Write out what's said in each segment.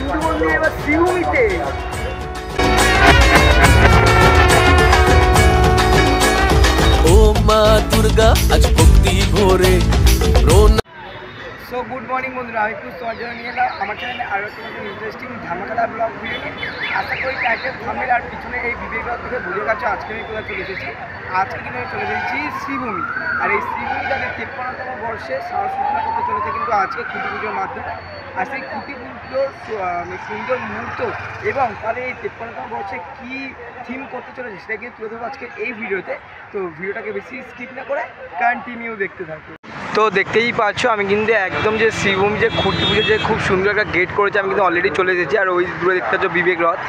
হিন্দু মন্দির এবার শ্রীভূমিতে। ও মা দুর্গা আজ ভক্তি ভরে। সো গুড মর্নিং বন্ধুরা, আমি একটু তোমার জন্য নিয়ে এলাম আমার চ্যানেলে আরও একটা ইন্টারেস্টিং ধামাকাদার ব্লগ ভিডিও। আশা করি টাইটেল থাম্বনেল আর পিছনে এই বিবেকবাদ থেকে বুঝে গেছো আজকে আমি কোথায় চলে এসেছি। আজকে কিন্তু আমি চলে এসেছি শ্রীভূমি। আর এই শ্রীভূমি তাদের 53তম বর্ষে সাহস সূচনা করতে চলেছে কিন্তু আজকে খুঁটি পুজোর মাধ্যমে। আর সেই খুঁটি পুজোর সুন্দর মুহূর্ত এবং তাদের এই 53তম বর্ষে কী থিম করতে চলেছে সেটা কিন্তু তুলে ধরবো আজকে এই ভিডিওতে। তো ভিডিওটাকে বেশি স্কিপ না করে কন্টিনিউ দেখতে থাকো। তো দেখতেই পাচ্ছ আমি কিন্তু একদম যে শ্রীভূমি যে খুঁটি পুজো যে খুব সুন্দর একটা গেট করেছে, আমি কিন্তু অলরেডি চলে এসেছি। আর ওই দূরে দেখতে পাচ্ছ বিবেক রথ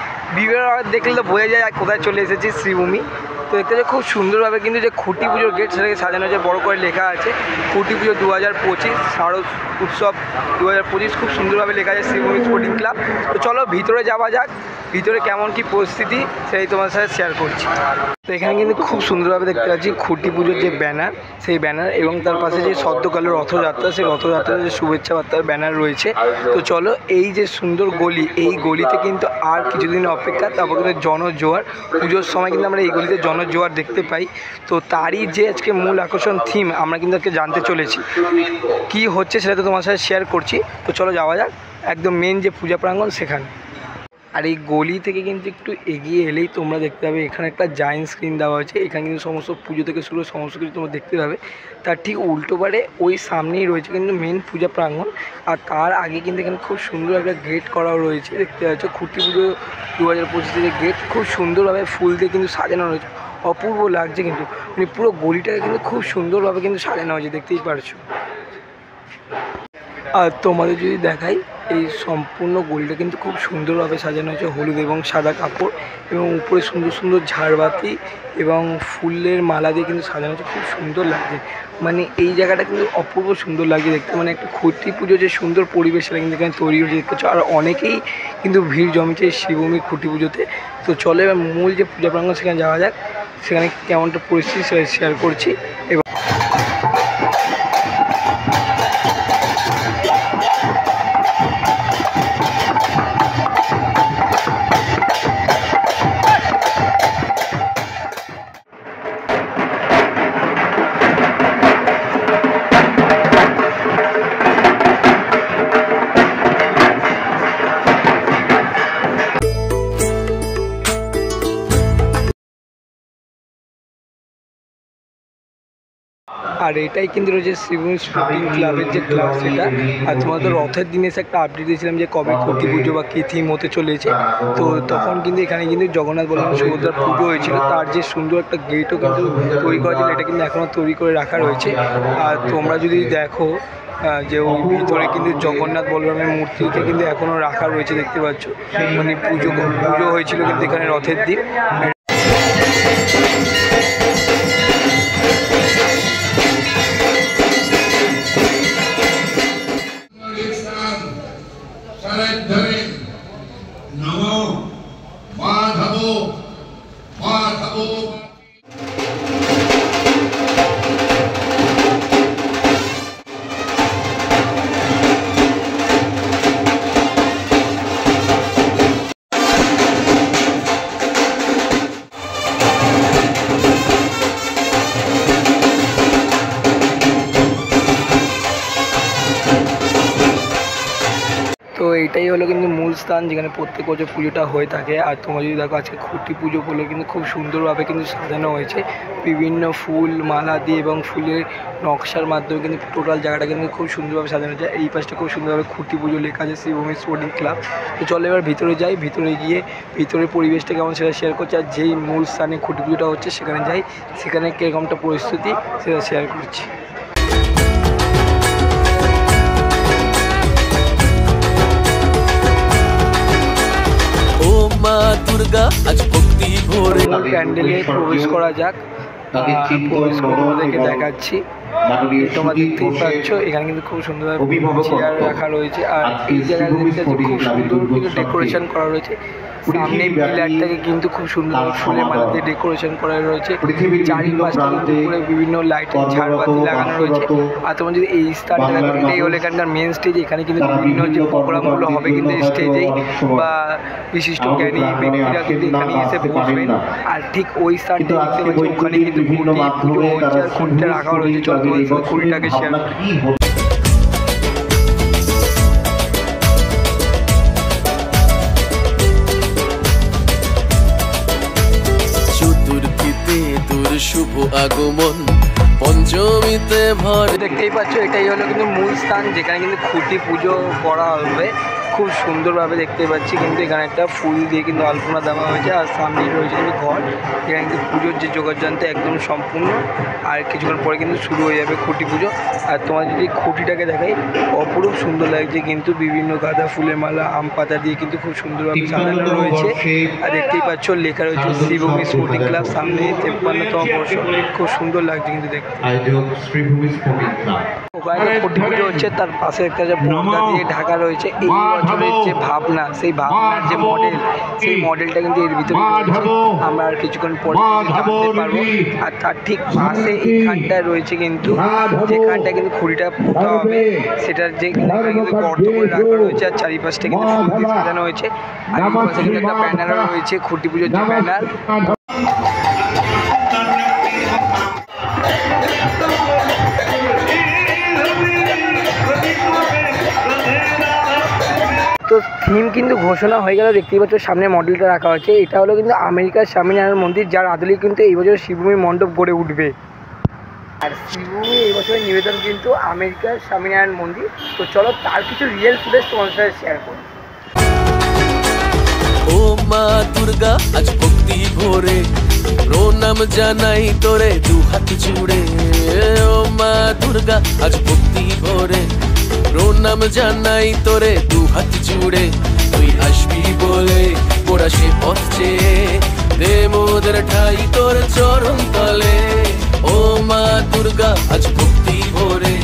দেখলে তো বোঝা যায় কোথায় চলে এসেছি, শ্রীভূমি। তো দেখতে পাচ্ছ খুব সুন্দরভাবে কিন্তু যে খুঁটি পুজোর গেট সেটাকে সাজানো হয়েছে, বড় করে লেখা আছে খুঁটি পুজো 2025 শারদ উৎসব 2025, খুব সুন্দরভাবে লেখা আছে শ্রীভূমি স্পোর্টিং ক্লাব। তো চলো ভিতরে যাওয়া যাক, ভিতরে কেমন কি পরিস্থিতি সেই তোমার সাথে শেয়ার করছি। তো এখানে কিন্তু খুব সুন্দরভাবে দেখতে পাচ্ছি খুঁটি পুজোর যে ব্যানার, সেই ব্যানার এবং তার পাশে যে সদ্যকালের রথযাত্রা, সেই রথযাত্রার যে শুভেচ্ছা বার্তার ব্যানার রয়েছে। তো চলো এই যে সুন্দর গলি, এই গলিতে কিন্তু আর কিছুদিন অপেক্ষা, তারপর কিন্তু জনজোয়ার পুজোর সময় কিন্তু আমরা এই গলিতে জনজোয়ার দেখতে পাই। তো তারই যে আজকে মূল আকর্ষণ থিম আমরা কিন্তু আজকে জানতে চলেছি কি হচ্ছে, সেটা তো তোমার সাথে শেয়ার করছি। তো চলো যাওয়া যাক একদম মেন যে পূজা প্রাঙ্গণ সেখানে। আর এই গলি থেকে কিন্তু একটু এগিয়ে এলেই তোমরা দেখতে পাবে এখানে একটা জায়েন্ট স্ক্রিন দেওয়া হয়েছে। এখানে কিন্তু সমস্ত পুজো থেকে শুরু সমস্ত কিছু তোমরা দেখতে পাবে। তার ঠিক উল্টো পারে ওই সামনেই রয়েছে কিন্তু মেন পূজা প্রাঙ্গণ। আর তার আগে কিন্তু এখানে খুব সুন্দর একটা গেট করাও রয়েছে, দেখতে পাচ্ছ খুঁটি পুজো 2025 গেট খুব সুন্দরভাবে ফুল দিয়ে কিন্তু সাজানো রয়েছে, অপূর্ব লাগছে কিন্তু। মানে পুরো গলিটাকে কিন্তু খুব সুন্দরভাবে কিন্তু সাজানো হয়েছে, দেখতেই পারছো। আর তোমাদের যদি দেখাই এই সম্পূর্ণ গলিটা কিন্তু খুব সুন্দরভাবে সাজানো হয়েছে হলুদ এবং সাদা কাপড় এবং উপরে সুন্দর সুন্দর ঝাড়বাতি এবং ফুলের মালা দিয়ে কিন্তু সাজানো হয়েছে, খুব সুন্দর লাগছে। মানে এই জায়গাটা কিন্তু অপূর্ব সুন্দর লাগছে দেখতে। মানে একটা খুঁটি পুজো যে সুন্দর পরিবেশ সেটা কিন্তু এখানে তৈরি হয়েছে দেখতে পাচ্ছ। আর অনেকেই কিন্তু ভিড় জমেছে শ্রীভূমির খুঁটি পুজোতে। তো চলে এবার মূল যে পূজা প্রাঙ্গণ সেখানে যাওয়া যাক, সেখানে কেমনটা পরিস্থিতি সেটা শেয়ার করছি। এবং আর এটাই কিন্তু রয়েছে শ্রীভূমি স্পোর্টিং ক্লাবের যে ক্লাব সেটা। আর তোমাদের রথের দিনে এসে একটা আপডেট দিয়েছিলাম যে কবে খুঁটি পুজো বা কী থিম হতে চলেছে। তো তখন কিন্তু এখানে কিন্তু জগন্নাথ বলরাম সুভদ্রার পুজো হয়েছিল, তার যে সুন্দর একটা গেটও কিন্তু তৈরি করা ছিল, এটা কিন্তু এখনও তৈরি করে রাখা রয়েছে। আর তোমরা যদি দেখো যে ওই ভিতরে কিন্তু জগন্নাথ বলরামের মূর্তিকে কিন্তু এখনও রাখা রয়েছে, দেখতে পাচ্ছ। মানে পুজো হয়েছিল কিন্তু এখানে রথের দিন। তো এইটাই হলো কিন্তু মূল স্থান যেখানে প্রত্যেক বছর পুজোটা হয়ে থাকে। আর তোমরা যদি দেখো আজকে খুঁটি পুজো বলে কিন্তু খুব সুন্দরভাবে কিন্তু সাজানো হয়েছে বিভিন্ন ফুল মালা দিয়ে এবং ফুলের নকশার মাধ্যমে কিন্তু টোটাল জায়গাটা কিন্তু খুব সুন্দরভাবে সাজানো হয়েছে। এই পাশটা খুব সুন্দরভাবে খুঁটি পুজো লেখা আছে শ্রীভূমি স্পোর্টিং ক্লাব। তো চলো এবার ভিতরে যাই, ভিতরে গিয়ে ভিতরের পরিবেশটা কেমন সেটা শেয়ার করছি। আর যেই মূল স্থানে খুঁটি পুজোটা হচ্ছে সেখানে যাই, সেখানে কীরকমটা পরিস্থিতি সেটা শেয়ার করছি। মা দুর্গা আজ ভক্তি ভরে। প্যান্ডেলে প্রবেশ করা যাক, প্রবেশ করে তোমাদেরকে দেখাচ্ছি। মাননীয় তোমরা সুদীপ দেখতেই ঘোষের পাচ্ছ এখানে কিন্তু খুব সুন্দরভাবে অভিভাবকত্ব চেয়ার রাখা রয়েছে, আর আজকে এই জায়গায় শ্রীভূমি দেখতে স্ফটিক খুব ক্লাবের সুন্দর কিন্তু দুর্গোৎসবকে ডেকোরেশন করা রয়েছে। সামনে পৃথিবীব্যাপী পিলারটাকে কিন্তু খুব সুন্দর তার ফুলের মালা দিয়ে সমাদর। ডেকোরেশন করা রয়েছে। পৃথিবীর বিভিন্ন চারিপাশটা কিন্তু প্রান্তে পুরো বিভিন্ন লাইটের কর্মরত, ঝাড়বাতি লাগানো রয়েছে। বাস্তরত আর তোমরা যদি এই স্থানটা দেখো, বাংলার এটাই হলো মানুষ এখানকার মেন স্টেজ। এখানে কিন্তু তারা বিভিন্ন যে বিভিন্ন প্রোগ্রামগুলো হবে কিন্তু এই কর্মকাণ্ডের স্টেজেই, জন্য অনেক সময় বা বিশিষ্ট আমাদের জ্ঞানী প্রাঙ্গণে ব্যক্তিরা কিন্তু আসেন না এখানে বা এসে আসতে পারেন বসবেন। না। আর ঠিক ওই স্থানটা কিন্তু দেখতে আজকে পাচ্ছি, ওখানে বৈদ্যুতিক কিন্তু বিভিন্ন খুঁটি পুজো মাধ্যমে হচ্ছে, তারা আর খুঁটিটা শ্রীভূমি রাখা রয়েছে। স্ফটিক চলো ক্লাবের এই তোমাদের সাথে বছরের খুঁটিটাকে শেয়ার ভাবনা কি হলো। চতুর্থীতে তোর শুভ আগমন, পঞ্চমীতে ভরে। দেখতেই পাচ্ছ এটাই হলো কিন্তু মূল স্থান, যেখানে কিন্তু খুঁটি পুজো করা হবে। খুব সুন্দরভাবে দেখতে পাচ্ছি কিন্তু এখানে একটা ফুল দিয়ে কিন্তু আলপনা দেওয়া হয়েছে, আর সামনেই রয়েছে কিন্তু ঘর। এখানে কিন্তু পুজোর যে যোগাযন্ত্র একদম সম্পূর্ণ, আর কিছুক্ষণ পরে কিন্তু শুরু হয়ে যাবে খুঁটি পুজো। আর তোমার যদি খুঁটিটাকে দেখাই, অপরূপ সুন্দর লাগছে কিন্তু বিভিন্ন গাঁদা ফুলের মালা, আম পাতা দিয়ে কিন্তু খুব সুন্দরভাবে সাজানো রয়েছে। আর দেখতেই পাচ্ছ লেখা রয়েছে শ্রীভূমি স্পোর্টিং ক্লাব, সামনে 53তম বর্ষ। খুব সুন্দর লাগছে কিন্তু দেখতে। আয়োজক শ্রীভূমি স্ফটিক ক্লাব। ওখানে খুঁটি পুজো হচ্ছে, তার পাশে একটা যে পর্দা দিয়ে ঢাকা রয়েছে। এই বছরের যে ভাবনা, সেই ভাবনার যে মডেল, সেই মডেলটা কিন্তু এর ভিতরে রয়েছে। আমরা আর কিছুক্ষণ পরে জানতে পারবো। আর তার ঠিক পাশে এইখানটায় রয়েছে কিন্তু, যেখানটা কিন্তু খুঁড়িটা পোতা হবে, সেটার যে এখানে কিন্তু গর্ত করে রাখা রয়েছে, আর চারিপাশটা কিন্তু ফুল দিয়ে সাজানো হয়েছে। আর এই পাশে কিন্তু একটা ব্যানারও রয়েছে, খুঁটি পুজোর যে ব্যানার। তো থিম কিন্তু ঘোষণা হয়ে গেল, দেখতেই পাচ্ছ সামনে মডেলটা রাখা হয়েছে। এটা হলো কিন্তু আমেরিকার স্বামীনারায়ণ মন্দির, যার আদলেই কিন্তু এই বছর শ্রীভূমি মণ্ডপ গড়ে উঠবে। আর শ্রীভূমি এই বছরের নিবেদন কিন্তু আমেরিকার স্বামীনারায়ণ মন্দির। তো চলো তার কিছু রিয়েল ফুটেজ তোমাদের সাথে শেয়ার করি। ও মা দুর্গা আজ ভক্তি ভরে, প্রণাম জানাই তোরে দু হাত জুড়ে। ও মা দুর্গা আজ ভক্তি ভরে, প্রণাম জানাই তোরে দু হাত জুড়ে। তুই আসবি বলে মোরা সে পথ চেয়ে, দে মোদের ঠাই তোর চরণ তলে। ও মা দুর্গা আজ ভক্তি ভরে,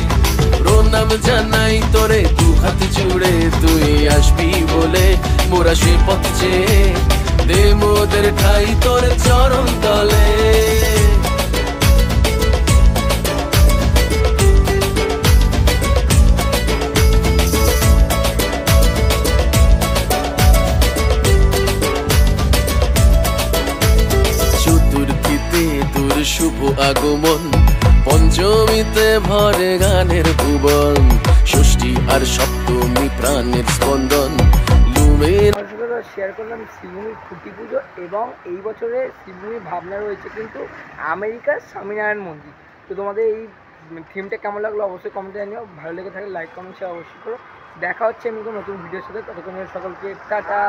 প্রণাম জানাই তোরে দু হাত জুড়ে। তুই আসবি বলে মোরা সে পথ চেয়ে, দে মোদের ঠাই তোর চরণ তলে। চতুর্থীতে তোর শুভ আগমন, পঞ্চমীতে ভরে গানের ভুবন, ষষ্ঠী আর সপ্তমী প্রাণের স্পন্দন লুমের। শেয়ার করলাম শ্রীভূমির খুঁটি পুজো, এবং এই বছরের শ্রীভূমির ভাবনা রয়েছে কিন্তু আমেরিকার স্বামীনারায়ণ মন্দির। তো তোমাদের এই থিমটা কেমন লাগলো অবশ্যই কমেন্টে জানিও। ভালো লেগে থাকলে লাইক কমেন্ট শেয়ার অবশ্যই করো। দেখা হচ্ছে আমি নতুন ভিডিওর সাথে, ততক্ষণ সকলকে টাটা।